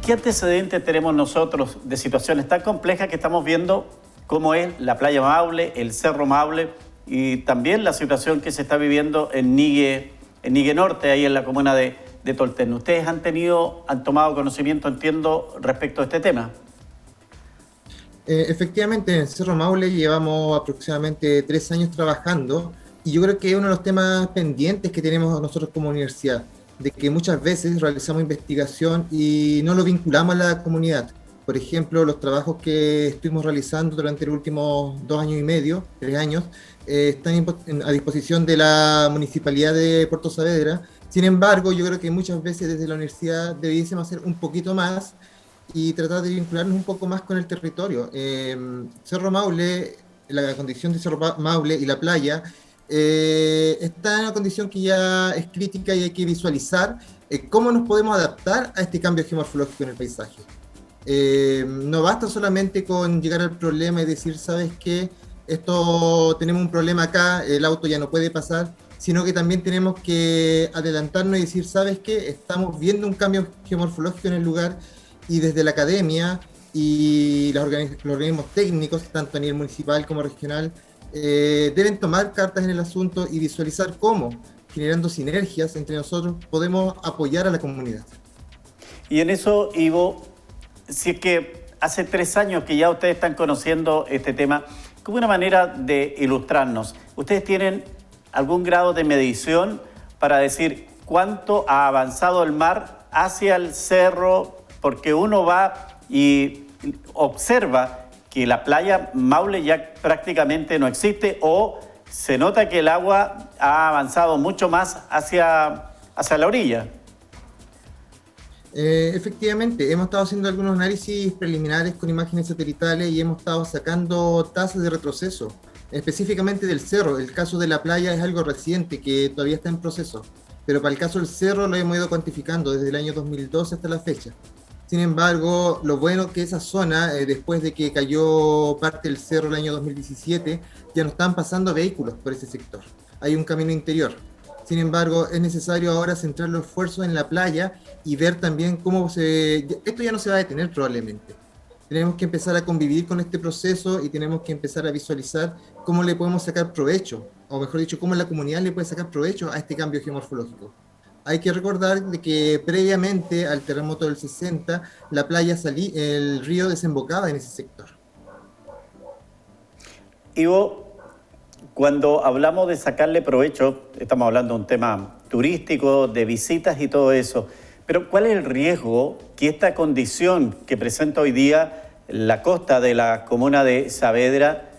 ¿Qué antecedentes tenemos nosotros de situaciones tan complejas que estamos viendo como es la playa Maule, el Cerro Maule y también la situación que se está viviendo en Ñigue Norte, ahí en la comuna de Tolten? ¿Ustedes han tomado conocimiento, entiendo, respecto a este tema? Efectivamente, en el Cerro Maule llevamos aproximadamente 3 años trabajando y yo creo que es uno de los temas pendientes que tenemos nosotros como universidad, de que muchas veces realizamos investigación y no lo vinculamos a la comunidad. Por ejemplo, los trabajos que estuvimos realizando durante los últimos 2 años y medio, 3 años, están a disposición de la Municipalidad de Puerto Saavedra. Sin embargo, yo creo que muchas veces desde la universidad debiésemos hacer un poquito más y tratar de vincularnos un poco más con el territorio. Cerro Maule, la condición de Cerro Maule y la playa está en una condición que ya es crítica y hay que visualizar cómo nos podemos adaptar a este cambio geomorfológico en el paisaje. No basta solamente con llegar al problema y decir, ¿sabes qué? Esto, tenemos un problema acá, el auto ya no puede pasar, sino que también tenemos que adelantarnos y decir, ¿sabes qué? Estamos viendo un cambio geomorfológico en el lugar y desde la academia y los organismos técnicos, tanto a nivel municipal como regional, deben tomar cartas en el asunto y visualizar cómo, generando sinergias entre nosotros, podemos apoyar a la comunidad. Y en eso, Ivo, si es que hace 3 años que ya ustedes están conociendo este tema, como una manera de ilustrarnos, ¿ustedes tienen algún grado de medición para decir cuánto ha avanzado el mar hacia el cerro? Porque uno va y observa que la playa Maule ya prácticamente no existe, o se nota que el agua ha avanzado mucho más hacia la orilla. Efectivamente, hemos estado haciendo algunos análisis preliminares con imágenes satelitales y hemos estado sacando tasas de retroceso, específicamente del cerro. El caso de la playa es algo reciente que todavía está en proceso, pero para el caso del cerro lo hemos ido cuantificando desde el año 2012 hasta la fecha. Sin embargo, lo bueno que esa zona, después de que cayó parte del cerro el año 2017, ya no están pasando vehículos por ese sector. Hay un camino interior. Sin embargo, es necesario ahora centrar los esfuerzos en la playa y ver también cómo esto ya no se va a detener probablemente. Tenemos que empezar a convivir con este proceso y tenemos que empezar a visualizar cómo le podemos sacar provecho, o mejor dicho, cómo la comunidad le puede sacar provecho a este cambio geomorfológico. Hay que recordar de que previamente al terremoto del 60, la playa el río desembocaba en ese sector. Ivo, cuando hablamos de sacarle provecho, estamos hablando de un tema turístico, de visitas y todo eso, pero ¿cuál es el riesgo que esta condición que presenta hoy día la costa de la comuna de Saavedra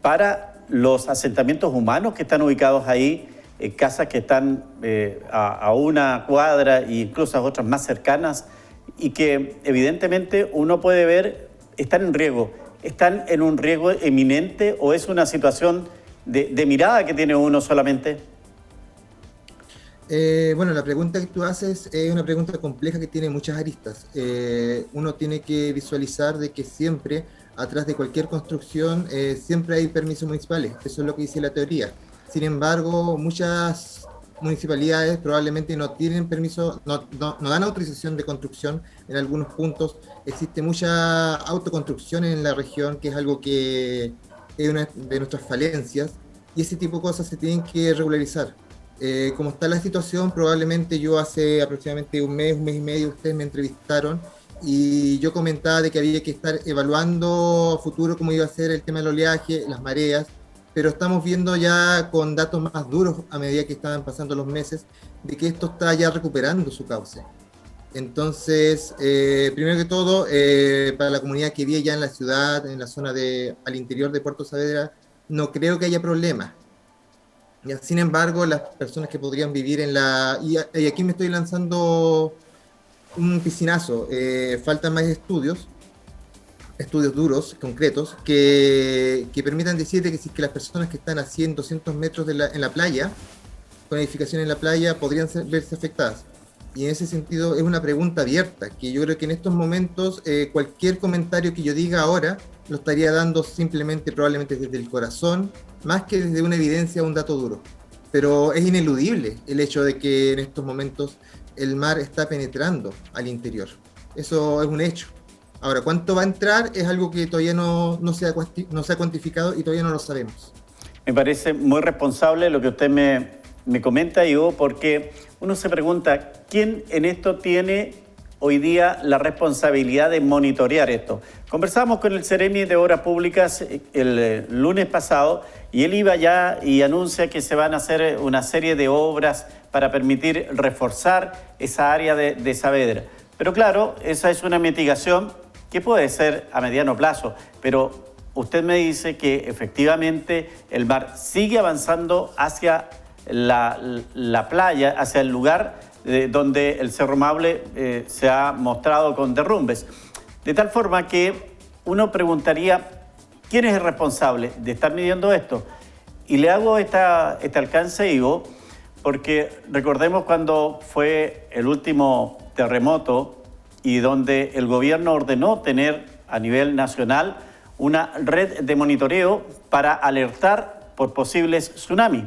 para los asentamientos humanos que están ubicados ahí, casas que están a una cuadra e incluso a otras más cercanas, y que evidentemente uno puede ver están en riesgo? ¿Están en un riesgo eminente o es una situación de mirada que tiene uno solamente? Bueno, la pregunta que tú haces es una pregunta compleja que tiene muchas aristas. Uno tiene que visualizar de que siempre, atrás de cualquier construcción, siempre hay permisos municipales. Eso es lo que dice la teoría. Sin embargo, muchas municipalidades probablemente no tienen permiso, no dan autorización de construcción en algunos puntos. Existe mucha autoconstrucción en la región, que es algo que es una de nuestras falencias, y ese tipo de cosas se tienen que regularizar. Como está la situación, probablemente yo hace aproximadamente un mes y medio, ustedes me entrevistaron y yo comentaba de que había que estar evaluando a futuro cómo iba a ser el tema del oleaje, las mareas, pero estamos viendo ya con datos más duros a medida que estaban pasando los meses, de que esto está ya recuperando su cauce. Entonces, primero que todo, para la comunidad que vive ya en la ciudad, en la zona al interior de Puerto Saavedra, no creo que haya problemas. Sin embargo, las personas que podrían vivir y aquí me estoy lanzando un piscinazo, faltan más estudios duros, concretos, que permitan decirte que si es que las personas que están a 100, 200 metros en la playa, con edificación en la playa, podrían verse afectadas. Y en ese sentido es una pregunta abierta, que yo creo que en estos momentos cualquier comentario que yo diga ahora lo estaría dando simplemente probablemente desde el corazón, más que desde una evidencia o un dato duro. Pero es ineludible el hecho de que en estos momentos el mar está penetrando al interior. Eso es un hecho. Ahora, ¿cuánto va a entrar? Es algo que todavía no se ha cuantificado y todavía no lo sabemos. Me parece muy responsable lo que usted me comenta, Ivo, porque uno se pregunta, ¿quién en esto tiene hoy día la responsabilidad de monitorear esto? Conversamos con el Seremi de Obras Públicas el lunes pasado y él iba ya y anuncia que se van a hacer una serie de obras para permitir reforzar esa área de Saavedra. Pero claro, esa es una mitigación que puede ser a mediano plazo, pero usted me dice que efectivamente el mar sigue avanzando hacia la playa, hacia el lugar donde el Cerro Maule se ha mostrado con derrumbes. De tal forma que uno preguntaría, ¿quién es el responsable de estar midiendo esto? Y le hago este alcance, Ivo, porque recordemos cuando fue el último terremoto y donde el gobierno ordenó tener a nivel nacional una red de monitoreo para alertar por posibles tsunamis.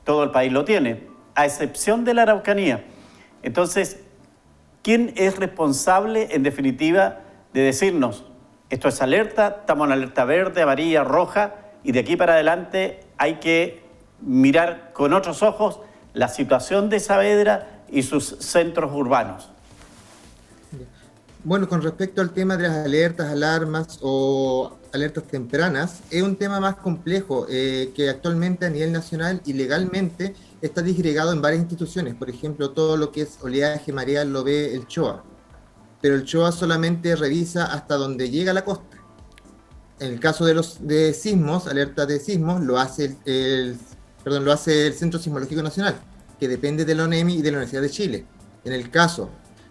Todo el país lo tiene, a excepción de la Araucanía. Entonces, ¿quién es responsable, en definitiva, de decirnos, esto es alerta, estamos en alerta verde, amarilla, roja, y de aquí para adelante hay que mirar con otros ojos la situación de Saavedra y sus centros urbanos? Bueno, con respecto al tema de las alertas, alarmas o alertas tempranas, es un tema más complejo que actualmente a nivel nacional y legalmente está disgregado en varias instituciones. Por ejemplo, todo lo que es oleaje, marea lo ve el CHOA, pero el CHOA solamente revisa hasta donde llega la costa. En el caso de sismos, alertas de sismos, lo hace el Centro Sismológico Nacional, que depende de la ONEMI y de la Universidad de Chile. En el caso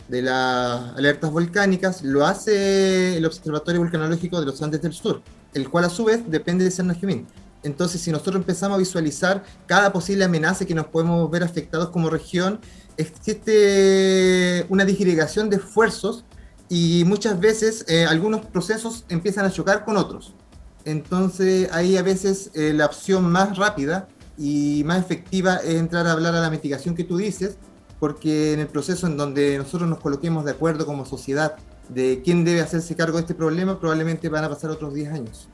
de las alertas volcánicas, lo hace el Observatorio Vulcanológico de los Andes del Sur, el cual a su vez depende de Cernajimin. Entonces, si nosotros empezamos a visualizar cada posible amenaza que nos podemos ver afectados como región, existe una disgregación de esfuerzos y muchas veces algunos procesos empiezan a chocar con otros. Entonces, ahí a veces la opción más rápida y más efectiva es entrar a hablar a la mitigación que tú dices, porque en el proceso en donde nosotros nos coloquemos de acuerdo como sociedad de quién debe hacerse cargo de este problema, probablemente van a pasar otros 10 años.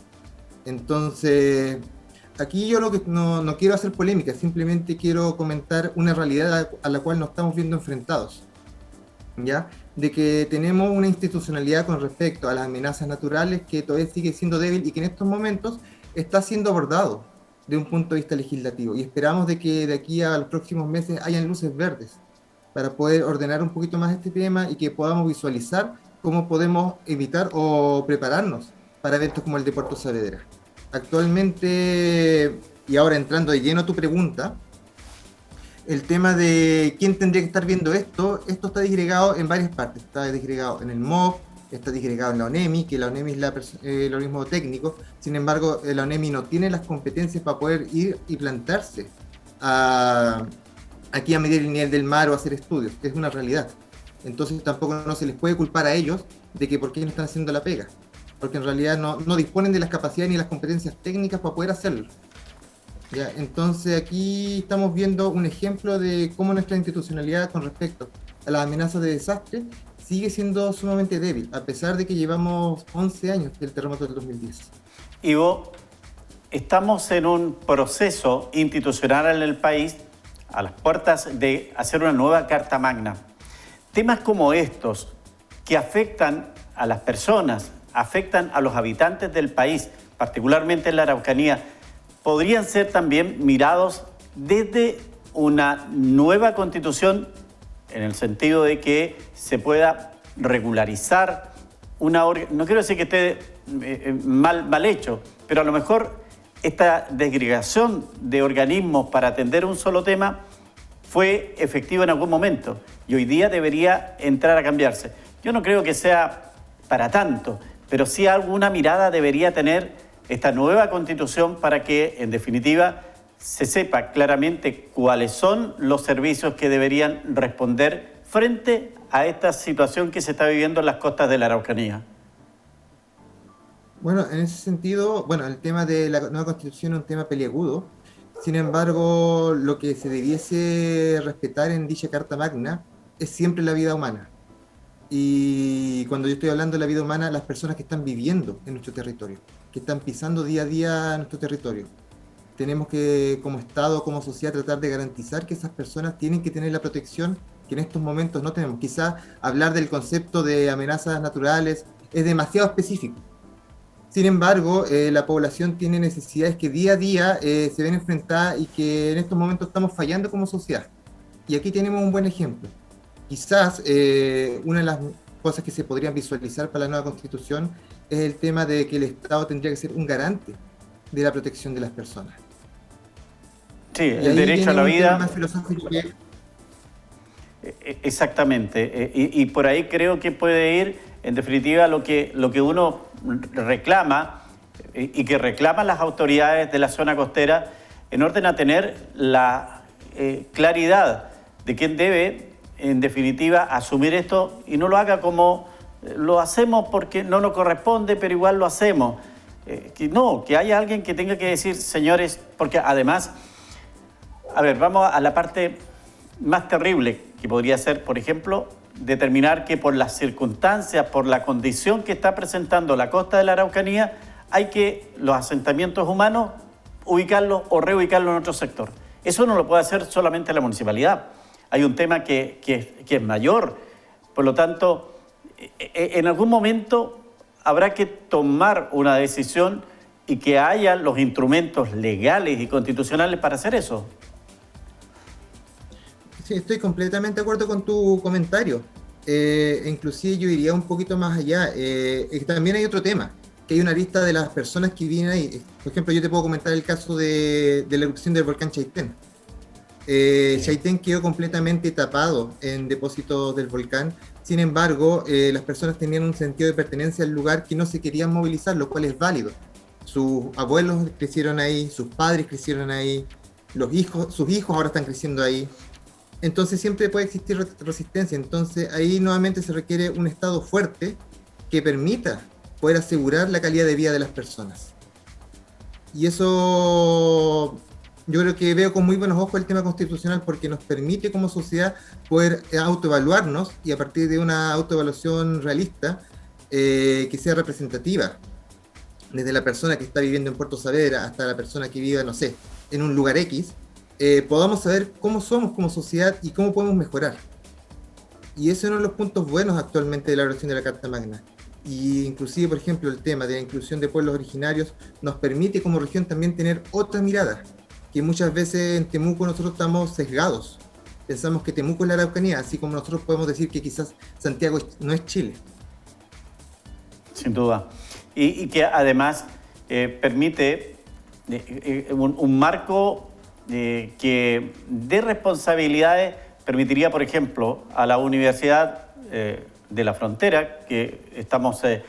Entonces, aquí yo no quiero hacer polémica, simplemente quiero comentar una realidad a la cual nos estamos viendo enfrentados, ¿ya? De que tenemos una institucionalidad con respecto a las amenazas naturales que todavía sigue siendo débil y que en estos momentos está siendo abordado de un punto de vista legislativo. Y esperamos de que de aquí a los próximos meses hayan luces verdes para poder ordenar un poquito más este tema y que podamos visualizar cómo podemos evitar o prepararnos para eventos como el de Puerto Saavedra. Actualmente, y ahora entrando de lleno a tu pregunta, el tema de quién tendría que estar viendo esto está disgregado en varias partes. Está disgregado en el MOB, está disgregado en la ONEMI, que la ONEMI es el organismo técnico. Sin embargo, la ONEMI no tiene las competencias para poder ir y plantarse aquí a medir el nivel del mar o hacer estudios, que es una realidad. Entonces tampoco no se les puede culpar a ellos de que por qué no están haciendo la pega, porque en realidad no disponen de las capacidades ni las competencias técnicas para poder hacerlo. ¿Ya? Entonces aquí estamos viendo un ejemplo de cómo nuestra institucionalidad con respecto a las amenazas de desastre sigue siendo sumamente débil, a pesar de que llevamos 11 años del terremoto del 2010. Ivo, estamos en un proceso institucional en el país a las puertas de hacer una nueva Carta Magna. Temas como estos, que afectan a las personas, afectan a los habitantes del país, particularmente en la Araucanía, podrían ser también mirados desde una nueva constitución, en el sentido de que se pueda regularizar no quiero decir que esté mal hecho, pero a lo mejor esta desgregación de organismos para atender un solo tema fue efectiva en algún momento y hoy día debería entrar a cambiarse. Yo no creo que sea para tanto, pero sí alguna mirada debería tener esta nueva constitución para que, en definitiva, se sepa claramente cuáles son los servicios que deberían responder frente a esta situación que se está viviendo en las costas de la Araucanía. Bueno, en ese sentido, el tema de la nueva constitución es un tema peliagudo. Sin embargo, lo que se debiese respetar en dicha Carta Magna es siempre la vida humana. Y cuando yo estoy hablando de la vida humana, las personas que están viviendo en nuestro territorio, que están pisando día a día nuestro territorio. Tenemos que, como Estado, como sociedad, tratar de garantizar que esas personas tienen que tener la protección que en estos momentos no tenemos. Quizás hablar del concepto de amenazas naturales es demasiado específico. Sin embargo, la población tiene necesidades que día a día se ven enfrentadas y que en estos momentos estamos fallando como sociedad. Y aquí tenemos un buen ejemplo. Quizás una de las cosas que se podrían visualizar para la nueva Constitución es el tema de que el Estado tendría que ser un garante de la protección de las personas. Sí, el derecho a la vida. Más filosófico que... Exactamente. Y por ahí creo que puede ir, en definitiva, lo que uno reclama y que reclaman las autoridades de la zona costera en orden a tener la claridad de quién debe, en definitiva, asumir esto y no lo haga como lo hacemos porque no nos corresponde, pero igual lo hacemos. Que haya alguien que tenga que decir, señores, porque además, a ver, vamos a la parte más terrible, que podría ser, por ejemplo, determinar que por las circunstancias, por la condición que está presentando la costa de la Araucanía, hay que los asentamientos humanos ubicarlos o reubicarlos en otro sector. Eso no lo puede hacer solamente la municipalidad. Hay un tema que es mayor. Por lo tanto, en algún momento habrá que tomar una decisión y que haya los instrumentos legales y constitucionales para hacer eso. Sí, estoy completamente de acuerdo con tu comentario. Inclusive yo iría un poquito más allá. También hay otro tema, que hay una lista de las personas que viven ahí. Por ejemplo, yo te puedo comentar el caso de la erupción del volcán Chaitén. Chaitén quedó completamente tapado en depósitos del volcán. Sin embargo, las personas tenían un sentido de pertenencia al lugar que no se querían movilizar, lo cual es válido. Sus abuelos crecieron ahí, sus padres crecieron ahí, sus hijos ahora están creciendo ahí. Entonces siempre puede existir resistencia. Entonces ahí nuevamente se requiere un Estado fuerte que permita poder asegurar la calidad de vida de las personas. Y eso yo creo que veo con muy buenos ojos el tema constitucional porque nos permite como sociedad poder autoevaluarnos y a partir de una autoevaluación realista que sea representativa. Desde la persona que está viviendo en Puerto Saavedra hasta la persona que vive, no sé, en un lugar X, podamos saber cómo somos como sociedad y cómo podemos mejorar. Y ese es uno de los puntos buenos actualmente de la elaboración de la Carta Magna. Y inclusive, por ejemplo, el tema de la inclusión de pueblos originarios nos permite como región también tener otra mirada, que muchas veces en Temuco nosotros estamos sesgados. Pensamos que Temuco es la Araucanía, así como nosotros podemos decir que quizás Santiago no es Chile. Sin duda. Y que además permite un marco que de responsabilidades permitiría, por ejemplo, a la Universidad de la Frontera, que estamos de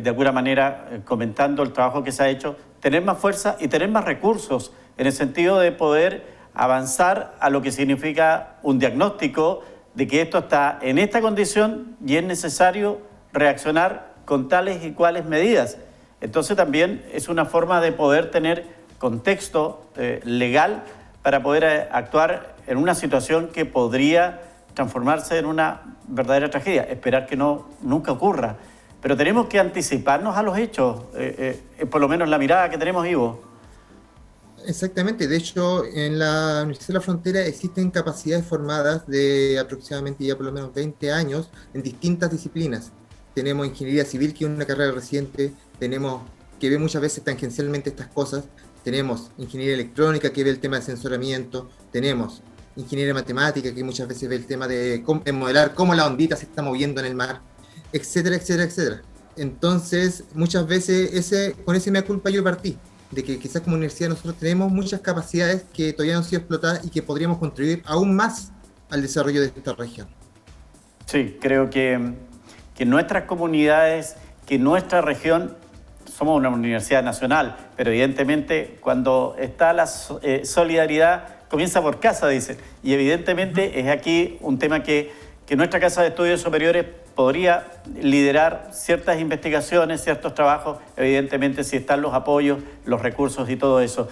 alguna manera comentando el trabajo que se ha hecho, tener más fuerza y tener más recursos en el sentido de poder avanzar a lo que significa un diagnóstico de que esto está en esta condición y es necesario reaccionar con tales y cuales medidas. Entonces también es una forma de poder tener contexto legal para poder actuar en una situación que podría transformarse en una verdadera tragedia. Esperar que nunca ocurra. Pero tenemos que anticiparnos a los hechos, por lo menos la mirada que tenemos, Ivo. Exactamente, de hecho en la Universidad de la Frontera existen capacidades formadas de aproximadamente ya por lo menos 20 años en distintas disciplinas. Tenemos ingeniería civil, que es una carrera reciente, tenemos que ve muchas veces tangencialmente estas cosas, tenemos ingeniería electrónica que ve el tema de sensoramiento, tenemos ingeniería matemática que muchas veces ve el tema de modelar cómo la ondita se está moviendo en el mar, etcétera, etcétera, etcétera. Entonces muchas veces con ese mea culpa yo partí, de que quizás como universidad nosotros tenemos muchas capacidades que todavía no han sido explotadas y que podríamos contribuir aún más al desarrollo de esta región. Sí, creo que nuestras comunidades, que nuestra región, somos una universidad nacional, pero evidentemente cuando está la solidaridad, comienza por casa, dicen, y evidentemente es aquí un tema que nuestra Casa de Estudios Superiores podría liderar ciertas investigaciones, ciertos trabajos, evidentemente si están los apoyos, los recursos y todo eso.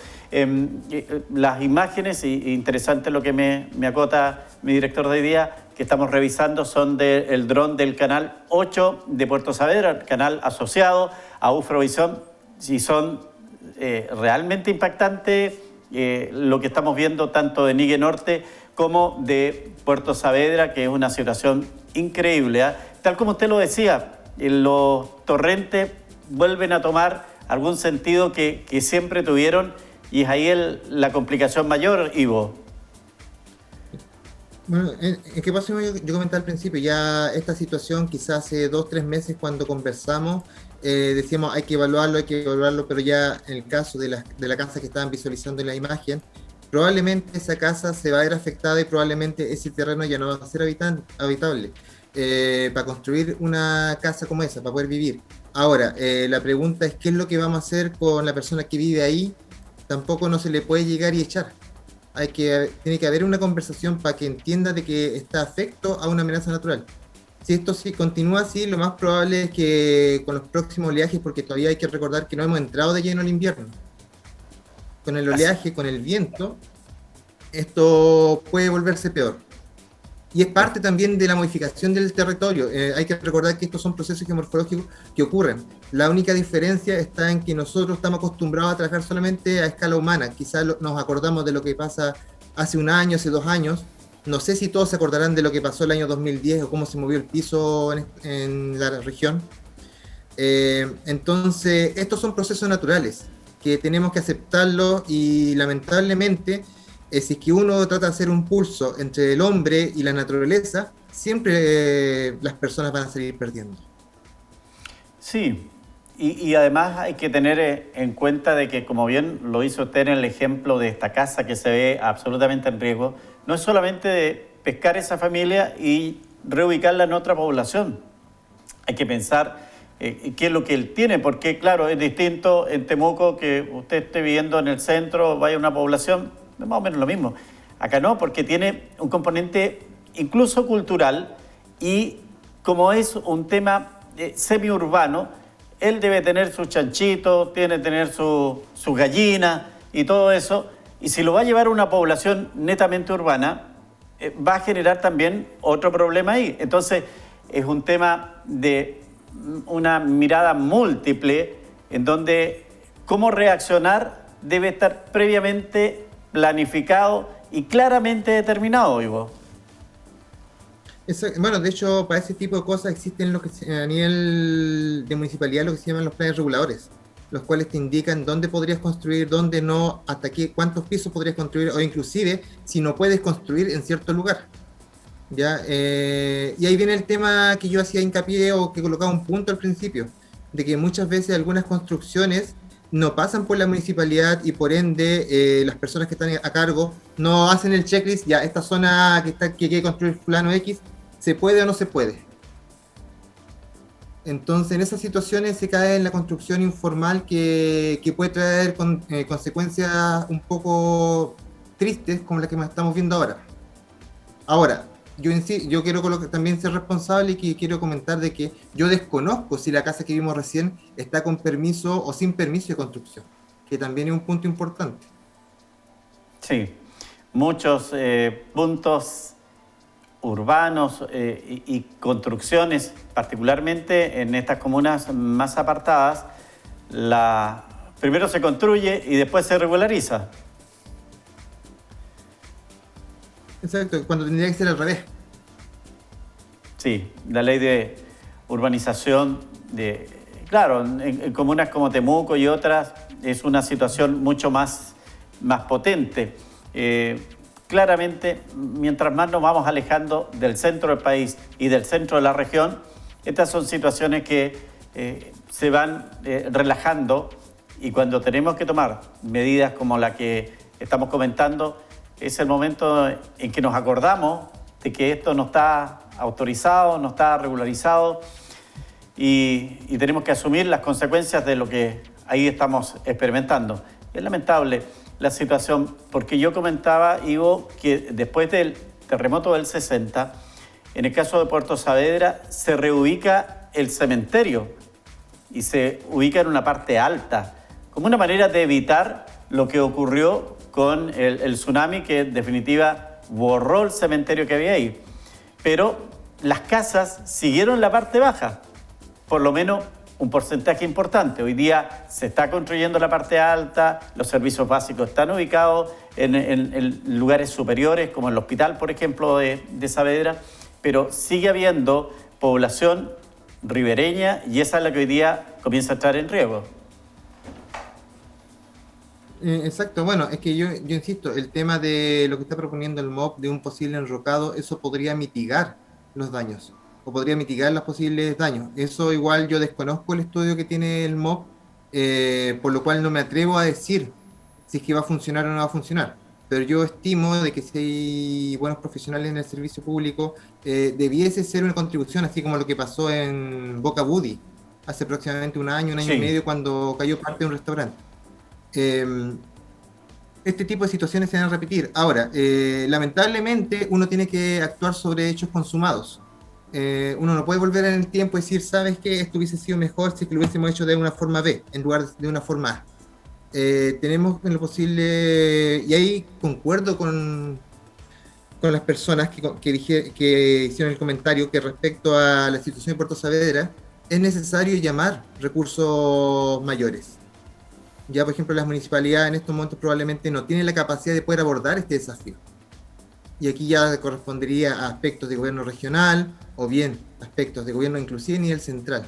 Las imágenes, y interesante lo que me acota mi director de hoy día, que estamos revisando son del dron del canal 8 de Puerto Saavedra, canal asociado a Ufrovisión, y son realmente impactantes lo que estamos viendo tanto de Ñigue Norte como de Puerto Saavedra, que es una situación increíble, ¿eh? Tal como usted lo decía, los torrentes vuelven a tomar algún sentido que siempre tuvieron, y es ahí la complicación mayor, Ivo. Bueno, en qué pasó, yo comenté al principio, ya esta situación quizás hace 2-3 meses cuando conversamos, decíamos hay que evaluarlo, pero ya en el caso de la casa que estaban visualizando en la imagen, probablemente esa casa se va a ver afectada y probablemente ese terreno ya no va a ser habitable para construir una casa como esa, para poder vivir. Ahora, la pregunta es qué es lo que vamos a hacer con la persona que vive ahí. Tampoco no se le puede llegar y echar. Tiene que haber una conversación para que entienda de que está afecto a una amenaza natural. Si esto sí continúa así, lo más probable es que con los próximos oleajes, porque todavía hay que recordar que no hemos entrado de lleno al invierno, con el oleaje, con el viento, esto puede volverse peor. Y es parte también de la modificación del territorio. Hay que recordar que estos son procesos geomorfológicos que ocurren. La única diferencia está en que nosotros estamos acostumbrados a trabajar solamente a escala humana. Quizás nos acordamos de lo que pasa hace un año, hace 2 años. No sé si todos se acordarán de lo que pasó el año 2010 o cómo se movió el piso en la región. Entonces, estos son procesos naturales que tenemos que aceptarlos y lamentablemente, si es que uno trata de hacer un pulso entre el hombre y la naturaleza, siempre las personas van a salir perdiendo. Sí, y además hay que tener en cuenta de que, como bien lo hizo usted en el ejemplo de esta casa que se ve absolutamente en riesgo, no es solamente de pescar esa familia y reubicarla en otra población. Hay que pensar qué es lo que él tiene, porque claro, es distinto en Temuco que usted esté viviendo en el centro, vaya a una población, es más o menos lo mismo. Acá no, porque tiene un componente incluso cultural, y como es un tema semiurbano, él debe tener sus chanchitos, tiene que tener su gallina y todo eso, y si lo va a llevar a una población netamente urbana, va a generar también otro problema ahí. Entonces, es un tema de una mirada múltiple en donde cómo reaccionar debe estar previamente planificado y claramente determinado, Ivo. Bueno, de hecho, para ese tipo de cosas existen a nivel de municipalidad lo que se llaman los planes reguladores, los cuales te indican dónde podrías construir, dónde no, hasta qué, cuántos pisos podrías construir, o inclusive si no puedes construir en cierto lugar. ¿Ya? Y ahí viene el tema que yo hacía hincapié o que colocaba un punto al principio, de que muchas veces algunas construcciones no pasan por la municipalidad y por ende las personas que están a cargo no hacen el checklist, ya esta zona que quiere construir fulano X, ¿se puede o no se puede? Entonces en esas situaciones se cae en la construcción informal que puede traer consecuencias un poco tristes como las que estamos viendo ahora. Ahora, yo quiero también ser responsable y quiero comentar de que yo desconozco si la casa que vimos recién está con permiso o sin permiso de construcción, que también es un punto importante. Sí, muchos puntos urbanos y construcciones, particularmente en estas comunas más apartadas, primero se construye y después se regulariza. Exacto, cuando tendría que ser al revés. Sí, la ley de urbanización, claro, en comunas como Temuco y otras es una situación mucho más potente. Claramente, mientras más nos vamos alejando del centro del país y del centro de la región, estas son situaciones que se van relajando, y cuando tenemos que tomar medidas como la que estamos comentando, es el momento en que nos acordamos de que esto no está autorizado, no está regularizado, y tenemos que asumir las consecuencias de lo que ahí estamos experimentando. Es lamentable la situación, porque yo comentaba, Ivo, que después del terremoto del 60, en el caso de Puerto Saavedra, se reubica el cementerio y se ubica en una parte alta, como una manera de evitar lo que ocurrió con el tsunami, que en definitiva borró el cementerio que había ahí. pero las casas siguieron la parte baja, por lo menos un porcentaje importante. Hoy día se está construyendo la parte alta, los servicios básicos están ubicados en lugares superiores, como el hospital, por ejemplo, de Saavedra, pero sigue habiendo población ribereña y esa es la que hoy día comienza a estar en riesgo. Exacto, bueno, es que yo insisto, el tema de lo que está proponiendo el MOB de un posible enrocado, eso podría mitigar los daños, o podría mitigar los posibles daños. Eso igual yo desconozco el estudio que tiene el MOB, por lo cual no me atrevo a decir si es que va a funcionar o no va a funcionar. Pero yo estimo de que si hay buenos profesionales en el servicio público, debiese ser una contribución, así como lo que pasó en Boca Budi, hace aproximadamente un año Sí. y medio, cuando cayó parte de un restaurante. Este tipo de situaciones se van a repetir. Ahora, lamentablemente uno tiene que actuar sobre hechos consumados. Uno no puede volver en el tiempo y decir, ¿sabes qué? Esto hubiese sido mejor si es que lo hubiésemos hecho de una forma B en lugar de una forma A. Tenemos en lo posible, y ahí concuerdo con las personas que hicieron el comentario, que respecto a la situación de Puerto Saavedra, es necesario llamar recursos mayores. Ya, por ejemplo, las municipalidades en estos momentos probablemente no tienen la capacidad de poder abordar este desafío. Y aquí ya correspondería a aspectos de gobierno regional o bien aspectos de gobierno inclusive a nivel central.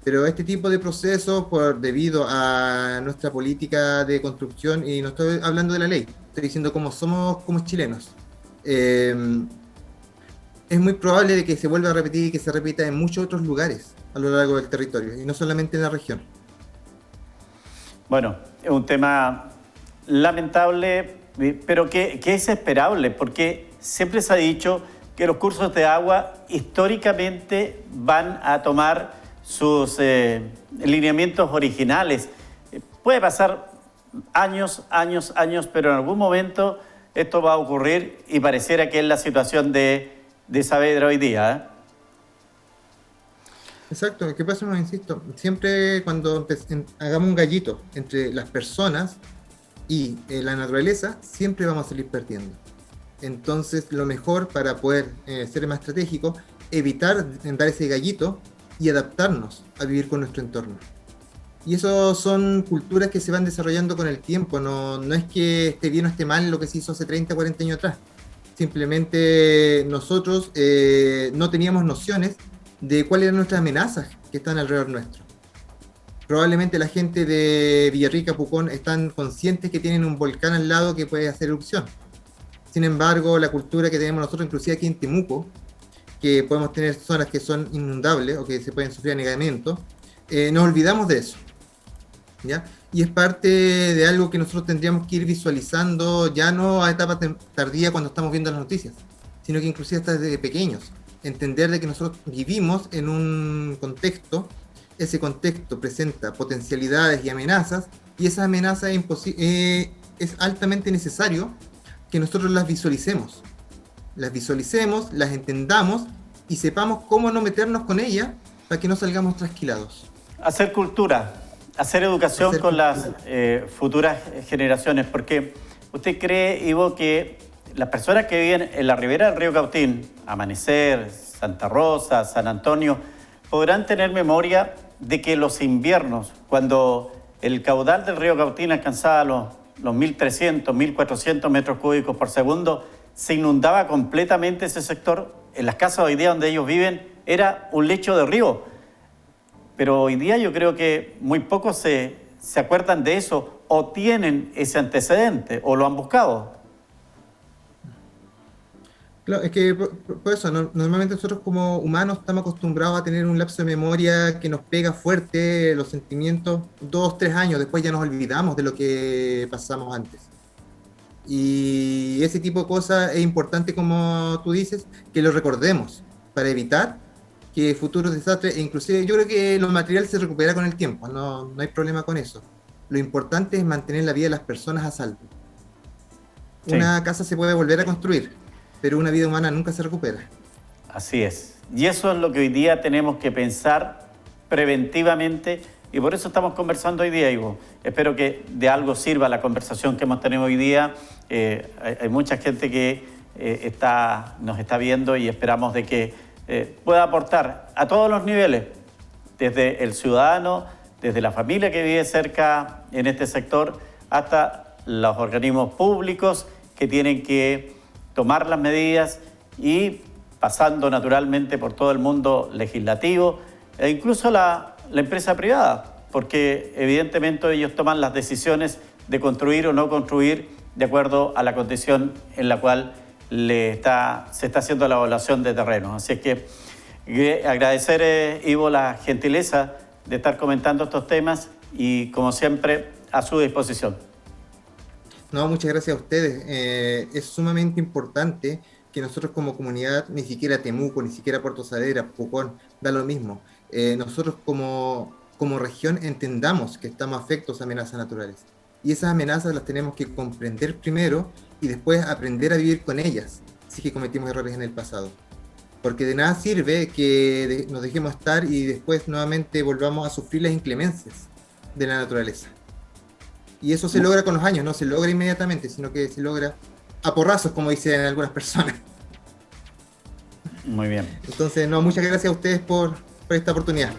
Pero este tipo de procesos, debido a nuestra política de construcción, y no estoy hablando de la ley, estoy diciendo cómo somos como chilenos, es muy probable de que se vuelva a repetir y que se repita en muchos otros lugares a lo largo del territorio, y no solamente en la región. Bueno, es un tema lamentable, pero que es esperable, porque siempre se ha dicho que los cursos de agua históricamente van a tomar sus lineamientos originales. Puede pasar años, pero en algún momento esto va a ocurrir y pareciera que es la situación de Saavedra hoy día, ¿eh? Exacto, ¿qué pasa? No, insisto, siempre cuando hagamos un gallito entre las personas y la naturaleza, siempre vamos a salir perdiendo. Entonces, lo mejor para poder ser más estratégico, evitar dar ese gallito y adaptarnos a vivir con nuestro entorno. Y eso son culturas que se van desarrollando con el tiempo, no es que esté bien o esté mal lo que se hizo hace 30, 40 años atrás. Simplemente nosotros no teníamos nociones de cuáles eran nuestras amenazas que están alrededor nuestro. Probablemente la gente de Villarrica, Pucón, están conscientes que tienen un volcán al lado que puede hacer erupción. Sin embargo, la cultura que tenemos nosotros, inclusive aquí en Temuco, que podemos tener zonas que son inundables o que se pueden sufrir anegamiento, nos olvidamos de eso, ¿ya? Y es parte de algo que nosotros tendríamos que ir visualizando, ya no a etapa tardía cuando estamos viendo las noticias, sino que inclusive hasta desde pequeños. Entender de que nosotros vivimos en un contexto, ese contexto presenta potencialidades y amenazas, y esas amenazas es altamente necesario que nosotros las visualicemos, las entendamos y sepamos cómo no meternos con ellas para que no salgamos trasquilados. Hacer cultura, hacer educación con las futuras generaciones, porque ¿usted cree, Ivo, que las personas que viven en la ribera del río Cautín, Amanecer, Santa Rosa, San Antonio, podrán tener memoria de que los inviernos, cuando el caudal del río Cautín alcanzaba los 1.300, 1.400 metros cúbicos por segundo, se inundaba completamente ese sector? En las casas hoy día donde ellos viven era un lecho de río. Pero hoy día yo creo que muy pocos se acuerdan de eso o tienen ese antecedente o lo han buscado. Claro, es que por eso, normalmente nosotros como humanos estamos acostumbrados a tener un lapso de memoria que nos pega fuerte, los sentimientos, 2, 3 años, después ya nos olvidamos de lo que pasamos antes. Y ese tipo de cosas es importante, como tú dices, que lo recordemos para evitar que futuros desastres, e inclusive yo creo que lo material se recupera con el tiempo, no hay problema con eso. Lo importante es mantener la vida de las personas a salvo. Sí. Una casa se puede volver a construir, pero una vida humana nunca se recupera. Así es. Y eso es lo que hoy día tenemos que pensar preventivamente, y por eso estamos conversando hoy día, Ivo. Espero que de algo sirva la conversación que hemos tenido hoy día. Hay mucha gente que nos está viendo y esperamos de que pueda aportar a todos los niveles, desde el ciudadano, desde la familia que vive cerca en este sector, hasta los organismos públicos que tienen que tomar las medidas y pasando naturalmente por todo el mundo legislativo e incluso la empresa privada, porque evidentemente ellos toman las decisiones de construir o no construir de acuerdo a la condición en la cual se está haciendo la evaluación de terreno. Así es que agradecer, Ivo, la gentileza de estar comentando estos temas y, como siempre, a su disposición. No, muchas gracias a ustedes. Es sumamente importante que nosotros como comunidad, ni siquiera Temuco, ni siquiera Puerto Saavedra, Pucón, da lo mismo. Nosotros como región entendamos que estamos afectos a amenazas naturales. Y esas amenazas las tenemos que comprender primero y después aprender a vivir con ellas, si es que cometimos errores en el pasado. Porque de nada sirve que nos dejemos estar y después nuevamente volvamos a sufrir las inclemencias de la naturaleza. Y eso se logra con los años, no se logra inmediatamente, sino que se logra a porrazos, como dicen algunas personas. Muy bien. Entonces, no, muchas gracias a ustedes por esta oportunidad.